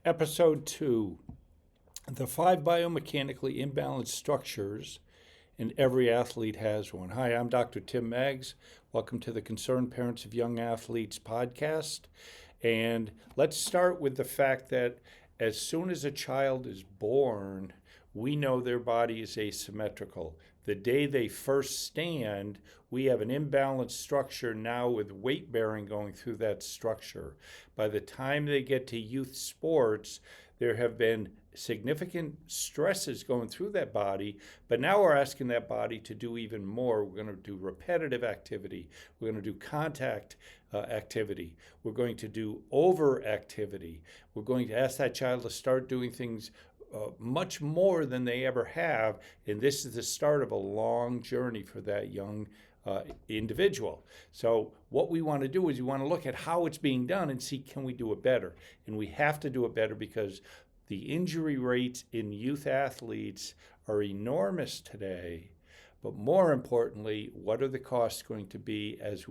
Episode 2, the 5 biomechanically imbalanced structures, and every athlete has one. Hi, I'm Dr. Tim Meggs. Welcome to the Concerned Parents of Young Athletes podcast. And let's start with the fact that as soon as a child is born, we know their body is asymmetrical. The day they first stand, we have an imbalanced structure now with weight bearing going through that structure. By the time they get to youth sports, there have been significant stresses going through that body, but now we're asking that body to do even more. We're going to do repetitive activity. We're going to do contact activity. We're going to do over activity. We're going to ask that child to start doing things much more than they ever have, and this is the start of a long journey for that young individual. So what we want to do is we want to look at how it's being done and see, can we do it better? And we have to do it better because the injury rates in youth athletes are enormous today. But more importantly, what are the costs going to be as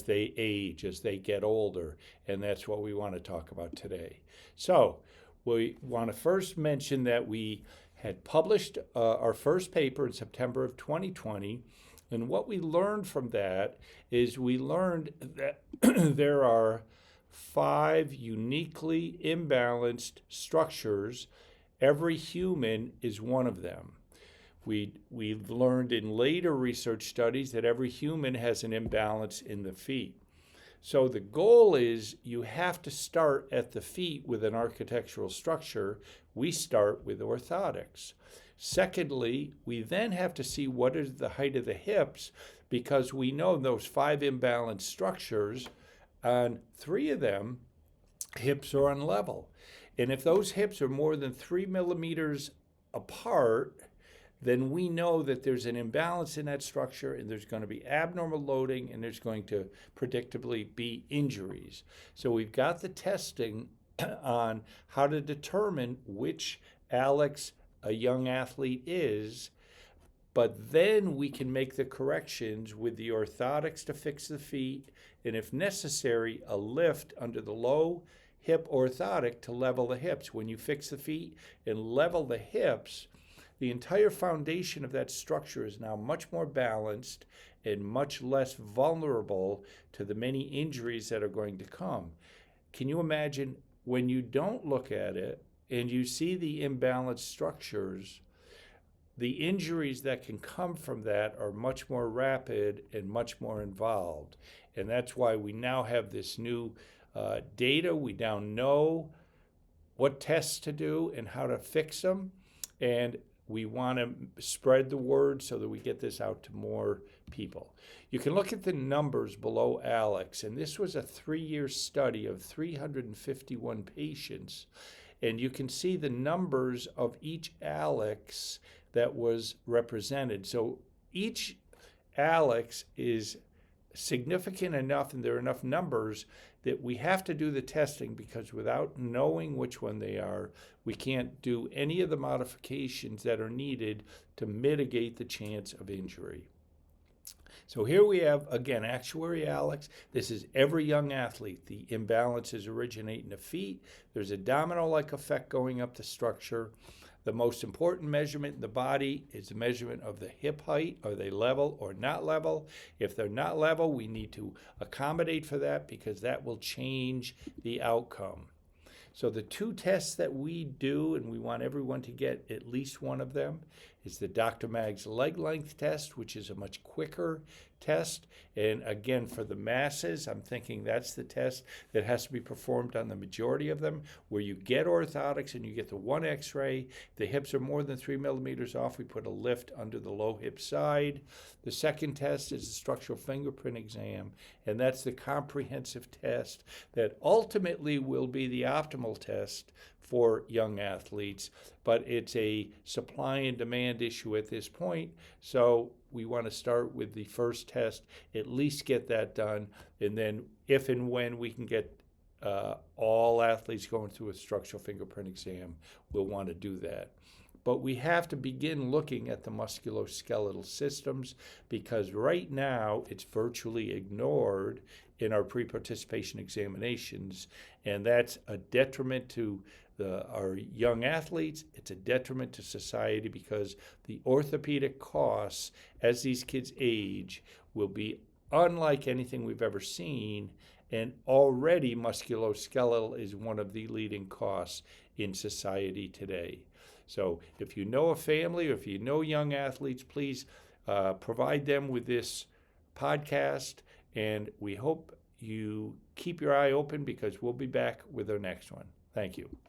they age, as they get older? And that's what we want to talk about today. So we want to first mention that we had published our first paper in September of 2020, and what we learned from that is we learned that there are 5 uniquely imbalanced structures. Every human is one of them. We've learned in later research studies that every human has an imbalance in the feet. So the goal is you have to start at the feet with an architectural structure. We start with orthotics. Secondly, we then have to see what is the height of the hips, because we know those 5 imbalanced structures, on 3 of them, hips are unlevel. And if those hips are more than 3 millimeters apart, then we know that there's an imbalance in that structure, and there's going to be abnormal loading, and there's going to predictably be injuries. So we've got the testing on how to determine which Alex a young athlete is, but then we can make the corrections with the orthotics to fix the feet, and if necessary, a lift under the low hip orthotic to level the hips. When you fix the feet and level the hips, the entire foundation of that structure is now much more balanced and much less vulnerable to the many injuries that are going to come. Can you imagine when you don't look at it and you see the imbalanced structures, the injuries that can come from that are much more rapid and much more involved. And that's why we now have this new data. We now know what tests to do and how to fix them. And we want to spread the word so that we get this out to more people. You can look at the numbers below Alex, and this was a 3-year study of 351 patients, and you can see the numbers of each Alex that was represented. So each Alex is significant enough, and there are enough numbers that we have to do the testing, because without knowing which one they are, we can't do any of the modifications that are needed to mitigate the chance of injury. So here we have, again, Actuary Alex. This is every young athlete. The imbalances originate in the feet. There's a domino-like effect going up the structure. The most important measurement in the body is the measurement of the hip height. Are they level or not level? If they're not level, we need to accommodate for that, because that will change the outcome. So the 2 tests that we do, and we want everyone to get at least one of them, is the Dr. Maggs leg length test, which is a much quicker test. And again, for the masses, I'm thinking that's the test that has to be performed on the majority of them, where you get orthotics and you get the 1 x-ray. The hips are more than 3 millimeters off. We put a lift under the low hip side. The second test is the structural fingerprint exam, and that's the comprehensive test that ultimately will be the optimal test for young athletes, but it's a supply and demand issue at this point. So we want to start with the first test, at least get that done, and then if and when we can get all athletes going through a structural fingerprint exam, we'll want to do that. But we have to begin looking at the musculoskeletal systems, because right now it's virtually ignored in our pre-participation examinations, and that's a detriment to our young athletes. It's a detriment to society because the orthopedic costs as these kids age will be unlike anything we've ever seen, and already musculoskeletal is one of the leading costs in society today. So if you know a family or if you know young athletes, please provide them with this podcast, and we hope you keep your eye open because we'll be back with our next one. Thank you.